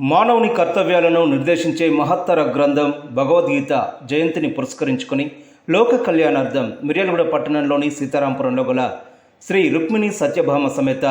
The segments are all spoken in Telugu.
మానవుని కర్తవ్యాలను నిర్దేశించే మహత్తర గ్రంథం భగవద్గీత జయంతిని పురస్కరించుకుని లోక కళ్యాణార్థం మిర్యాలగూడ పట్టణంలోని సీతారాంపురంలో గల శ్రీ రుక్మిణి సత్యభామ సమేత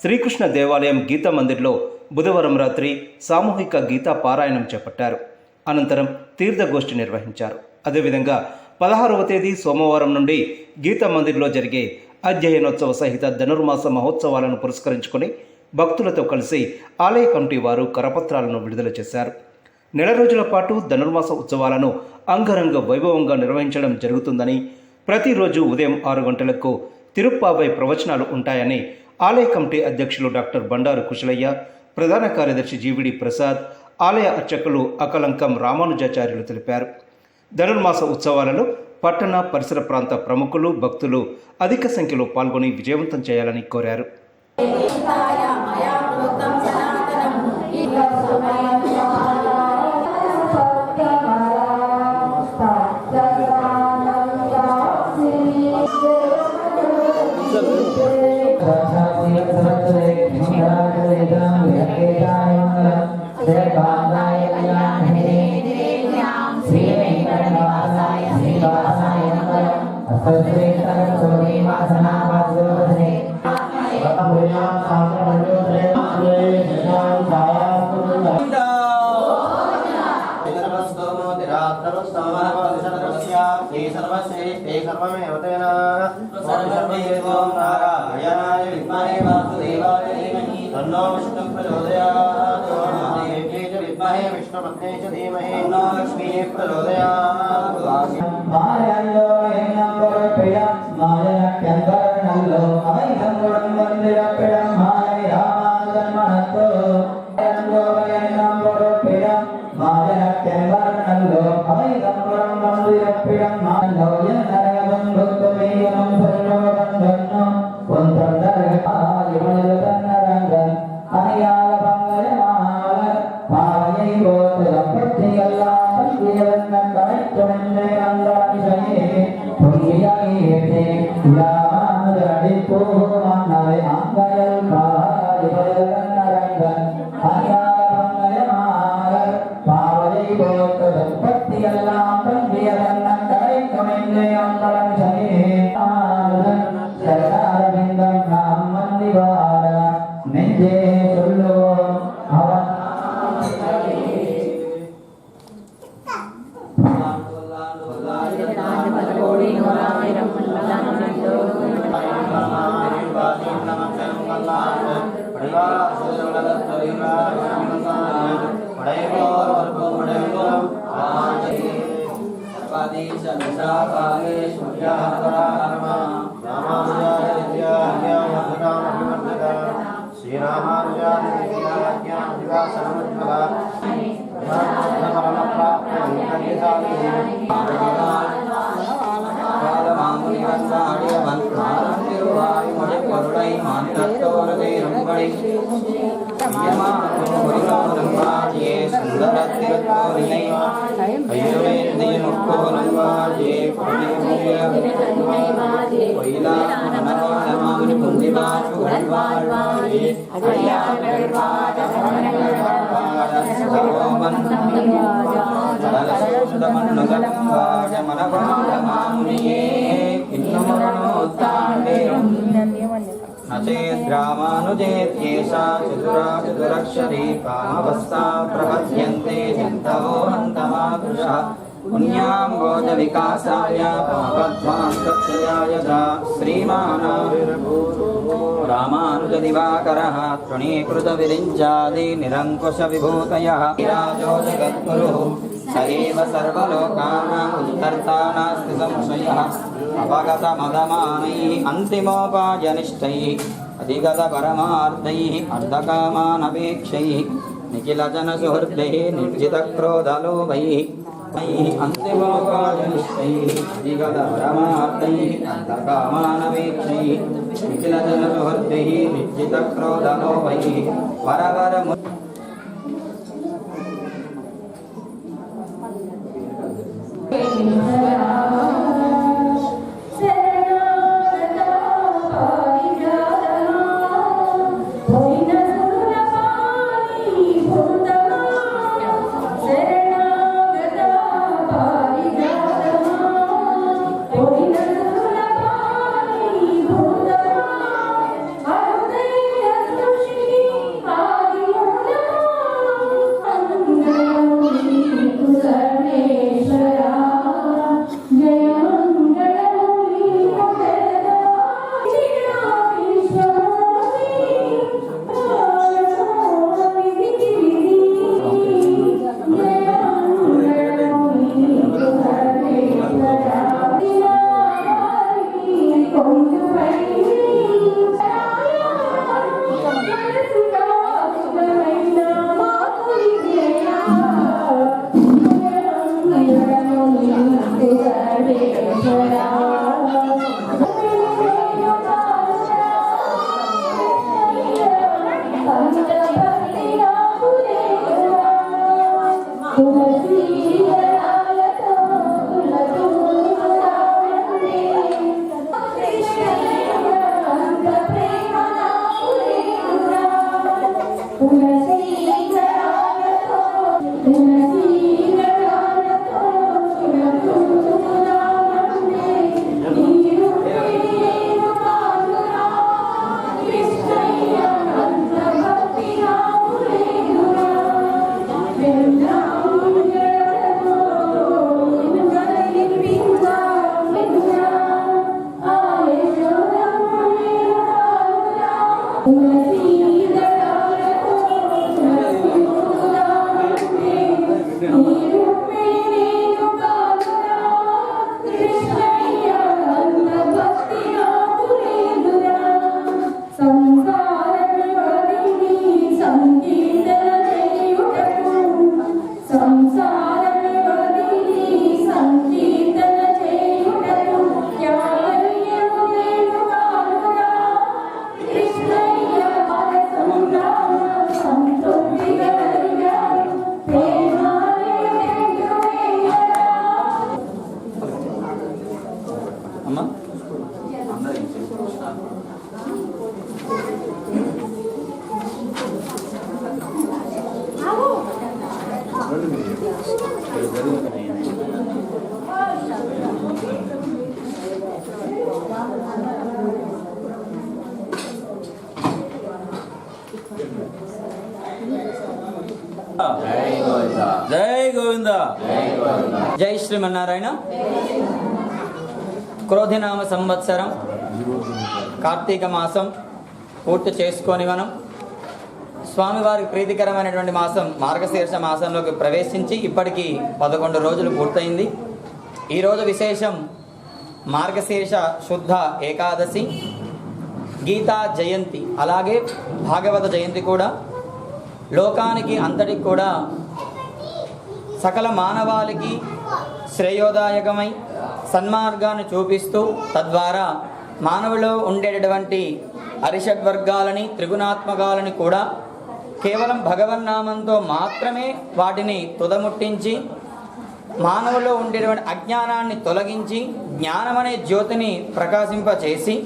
శ్రీకృష్ణ దేవాలయం గీతా మందిర్లో బుధవారం రాత్రి సామూహిక గీతా పారాయణం చేపట్టారు. అనంతరం తీర్థగోష్ఠి నిర్వహించారు. అదేవిధంగా 16వ తేదీ సోమవారం నుండి గీతా మందిర్లో జరిగే అధ్యయనోత్సవ సహిత ధనుర్మాస మహోత్సవాలను పురస్కరించుకొని భక్తులతో కలిసి ఆలయ కమిటీ వారు కరపత్రాలను విడుదల చేశారు. నెల రోజుల పాటు ధనుర్మాస ఉత్సవాలను అంగరంగ వైభవంగా నిర్వహించడం జరుగుతుందని, ప్రతిరోజు ఉదయం 6 గంటలకు తిరుప్పావై ప్రవచనాలు ఉంటాయని ఆలయ కమిటీ అధ్యక్షులు డాక్టర్ బండారు కుశలయ్య, ప్రధాన కార్యదర్శి జీవిడి ప్రసాద్, ఆలయ అర్చకులు అకలంకం రామానుజాచార్యులు తెలిపారు. ధనుర్మాస ఉత్సవాలలో పట్టణ పరిసర ప్రాంత ప్రముఖులు, భక్తులు అధిక సంఖ్యలో పాల్గొని విజయవంతం చేయాలని కోరారు. नचेद्रामानुजेत्येषा चतुराक्षरी कामवस्था प्रपद्यन्ते चिन्तवो हन्तमादृशः पुण्यां बोधविकासाय पापध्वां कक्षयाय च श्रीमान् रामानुजदिवाकरः तृणीकृतविरिञ्चादि निरङ्कुशविभूतयः विराजो जगद्गुरुः स एव सर्वलोकानाम् उत्कर्ता नास्ति संशयः अपगतमदमानैः अन्तिमोपायनिष्ठैः अधिगतपरमार्थैः अर्धकामानपेक्षैः निखिलजनसुहृदैः निर्जितक्रोधलोभैः अन्तिमोपायनिष्ठैः अधिगतपरमार्थैः अर्धकामानपेक्षैः निखिलजनसुहृदैः निर्जितक्रोधलोभैः वरवर అమ్మా అందరూ ఇచ్చేసి. జై గోవింద. జై శ్రీమన్నారాయణ. క్రోధినామ సంవత్సరం కార్తీక మాసం పూర్తి చేసుకొని మనం స్వామివారికి ప్రీతికరమైనటువంటి మాసం మార్గశీర్ష మాసంలోకి ప్రవేశించి ఇప్పటికీ 11 రోజులు పూర్తయింది. ఈరోజు విశేషం మార్గశీర్ష శుద్ధ ఏకాదశి, గీతా జయంతి, అలాగే భాగవత జయంతి కూడా. లోకానికి అంతటికి కూడా సకల మానవాళికి శ్రేయోదాయకమై సన్మార్గాన్ని చూపిస్తూ తద్వారా మానవులో ఉండేటటువంటి అరిషడ్వర్గాలని త్రిగుణాత్మకాలని కూడా కేవలం భగవన్నామంతో మాత్రమే వాటిని తుదముట్టించి మానవులో ఉండేటువంటి అజ్ఞానాన్ని తొలగించి జ్ఞానమనే జ్యోతిని ప్రకాశింపచేసి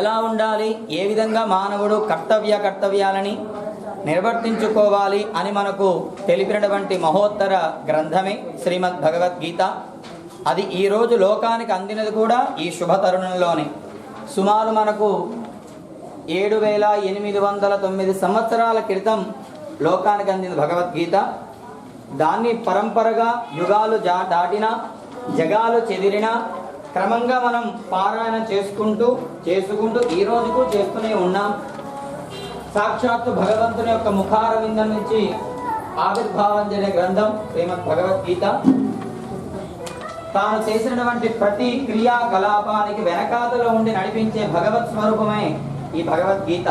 ఎలా ఉండాలి, ఏ విధంగా మానవుడు కర్తవ్యాలని నిర్వర్తించుకోవాలి అని మనకు తెలిపినటువంటి మహోత్తర గ్రంథమే శ్రీమద్ భగవద్గీత. అది ఈరోజు లోకానికి అందినది కూడా ఈ శుభ తరుణంలోనే. సుమారు మనకు 7809 సంవత్సరాల క్రితం లోకానికి అందిన భగవద్గీత. దాన్ని పరంపరగా యుగాలు దాటినా జగాలు చెదిరినా క్రమంగా మనం పారాయణ చేసుకుంటూ ఈ రోజుకు చేస్తూనే ఉన్నాం. సాక్షాత్తు భగవంతుని యొక్క ముఖార విందం నుంచి ఆవిర్భావం జరిగే గ్రంథం శ్రీమద్ భగవద్గీత. తాను చేసినటువంటి ప్రతి క్రియాకలాపానికి వెనకాతలో ఉండి నడిపించే భగవత్ స్వరూపమే ఈ భగవద్గీత.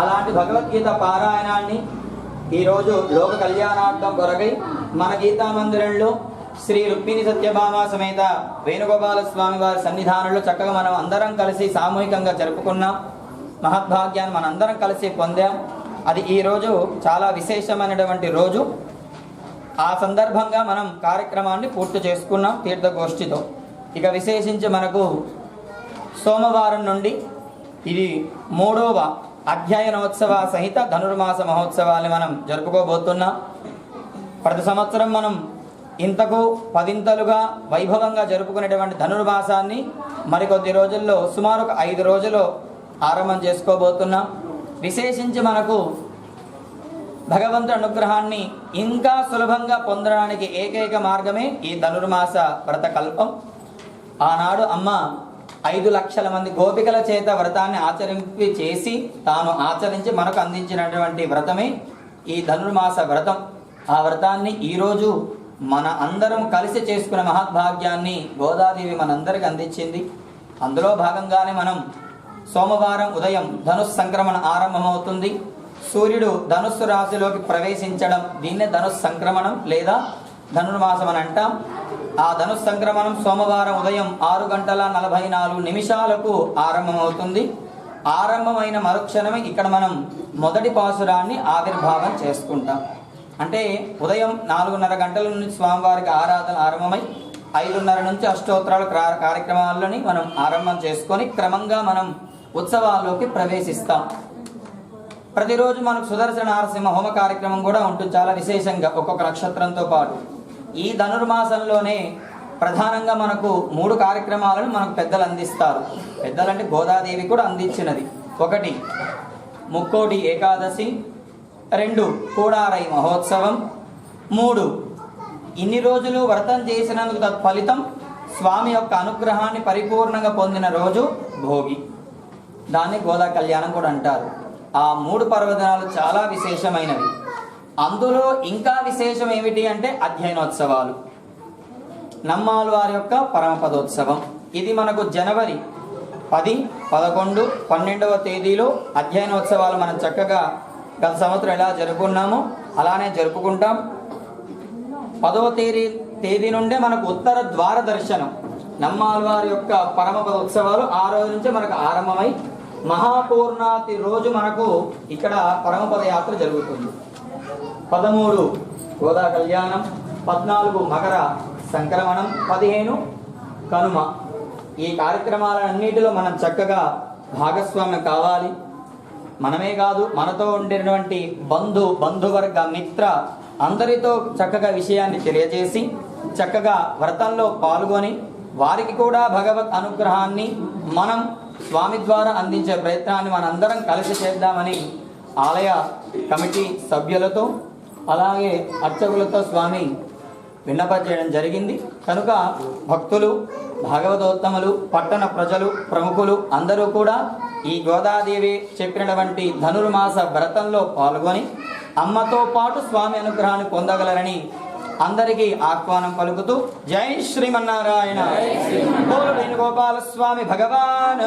అలాంటి భగవద్గీత పారాయణాన్ని ఈరోజు లోక కళ్యాణార్థం కొరకై మన గీతా మందిరంలో శ్రీ రుక్మిణి సత్యభామ సమేత వేణుగోపాల స్వామి వారి సన్నిధానంలో చక్కగా మనం అందరం కలిసి సామూహికంగా జరుపుకున్నాం. మహద్భాగ్యాన్ని మనందరం కలిసి పొందాం. అది ఈరోజు చాలా విశేషమైనటువంటి రోజు. ఆ సందర్భంగా మనం కార్యక్రమాన్ని పూర్తి చేసుకున్నాం తీర్థగోష్ఠితో. ఇక విశేషించి మనకు సోమవారం నుండి ఇది 3వ అధ్యయనోత్సవ సహిత ధనుర్మాస మహోత్సవాన్ని మనం జరుపుకోబోతున్నాం. ప్రతి సంవత్సరం మనం ఇంతకు 10ంతలుగా వైభవంగా జరుపుకునేటువంటి ధనుర్మాసాన్ని మరికొద్ది రోజుల్లో సుమారు 5 రోజులు ఆరంభం చేసుకోబోతున్నాం. విశేషించి మనకు భగవంతుడి అనుగ్రహాన్ని ఇంకా సులభంగా పొందడానికి ఏకైక మార్గమే ఈ ధనుర్మాస వ్రతకల్పం. ఆనాడు అమ్మ 5 లక్షల మంది గోపికల చేత వ్రతాన్ని ఆచరింపి చేసి తాను ఆచరించి మనకు అందించినటువంటి వ్రతమే ఈ ధనుర్మాస వ్రతం. ఆ వ్రతాన్ని ఈరోజు మన అందరం కలిసి చేసుకునే మహద్భాగ్యాన్ని గోదాదేవి మనందరికి అందించింది. అందులో భాగంగానే మనం సోమవారం ఉదయం ధనుస్ సంక్రమణ ఆరంభమవుతుంది. సూర్యుడు ధనుస్సు రాశిలోకి ప్రవేశించడం, దీన్నే ధనుస్ సంక్రమణం లేదా ధనుర్మాసం అని అంటాం. ఆ ధనుస్ సంక్రమణం సోమవారం ఉదయం 6:44 ఆరంభమవుతుంది. ఆరంభమైన మరుక్షణమే ఇక్కడ మనం మొదటి పాసురాన్ని ఆవిర్భావం చేసుకుంటాం. అంటే ఉదయం 4:30 గంటల నుంచి స్వామివారికి ఆరాధన ఆరంభమై 5:30 నుంచి అష్టోత్తరాల కార్యక్రమాలని మనం ఆరంభం చేసుకొని క్రమంగా మనం ఉత్సవాల్లోకి ప్రవేశిస్తాం. ప్రతిరోజు మనకు సుదర్శన నరసింహ హోమ కార్యక్రమం కూడా ఉంటుంది చాలా విశేషంగా ఒక్కొక్క నక్షత్రంతో పాటు. ఈ ధనుర్మాసంలోనే ప్రధానంగా మనకు 3 కార్యక్రమాలను మనకు పెద్దలు అందిస్తారు. పెద్దలంటే గోదాదేవి కూడా అందించినది. 1 ముక్కోటి ఏకాదశి, 2 కూడారై మహోత్సవం, 3 ఇన్ని రోజులు వ్రతం చేసినందుకు తత్ఫలితం స్వామి యొక్క అనుగ్రహాన్ని పరిపూర్ణంగా పొందిన రోజు భోగి. దాన్ని గోదా కళ్యాణం కూడా అంటారు. ఆ 3 పర్వదినాలు చాలా విశేషమైనవి. అందులో ఇంకా విశేషం ఏమిటి అంటే అధ్యయనోత్సవాలు. నమ్మాలు వారి యొక్క పరమపదోత్సవం. ఇది మనకు జనవరి 10, 11, 12వ తేదీలో అధ్యయనోత్సవాలు మనం చక్కగా గత సంవత్సరం ఎలా జరుపుకున్నామో అలానే జరుపుకుంటాం. 10వ తేదీ నుండే మనకు ఉత్తర ద్వార దర్శనం. నమ్మాలు వారి యొక్క పరమపద ఉత్సవాలు ఆ రోజు నుంచే మనకు ఆరంభమై మహాపూర్ణాతి రోజు మనకు ఇక్కడ పరమపద యాత్ర జరుగుతుంది. 13 గోదా కళ్యాణం, 14 మకర సంక్రమణం, 15 కనుమ. ఈ కార్యక్రమాలన్నిటిలో మనం చక్కగా భాగస్వామ్యం కావాలి. మనమే కాదు, మనతో ఉండేటువంటి బంధువర్గ మిత్ర అందరితో చక్కగా విషయాన్ని తెలియజేసి చక్కగా వ్రతంలో పాల్గొని వారికి కూడా భగవత్ అనుగ్రహాన్ని మనం స్వామి ద్వారా అందించే ప్రయత్నాన్ని మనందరం కలిసి చేద్దామని ఆలయ కమిటీ సభ్యులతో అలాగే అర్చకులతో స్వామి విన్నపం చేయడం జరిగింది. కనుక భక్తులు, భాగవతోత్తములు, పట్టణ ప్రజలు, ప్రముఖులు అందరూ కూడా ఈ గోదాదేవి చెప్పినటువంటి ధనుర్మాస వ్రతంలో పాల్గొని అమ్మతో పాటు స్వామి అనుగ్రహాన్ని పొందగలరని అందరికీ ఆహ్వానం పలుకుతూ జై శ్రీమన్నారాయణ. వేణుగోపాల స్వామి భగవాన్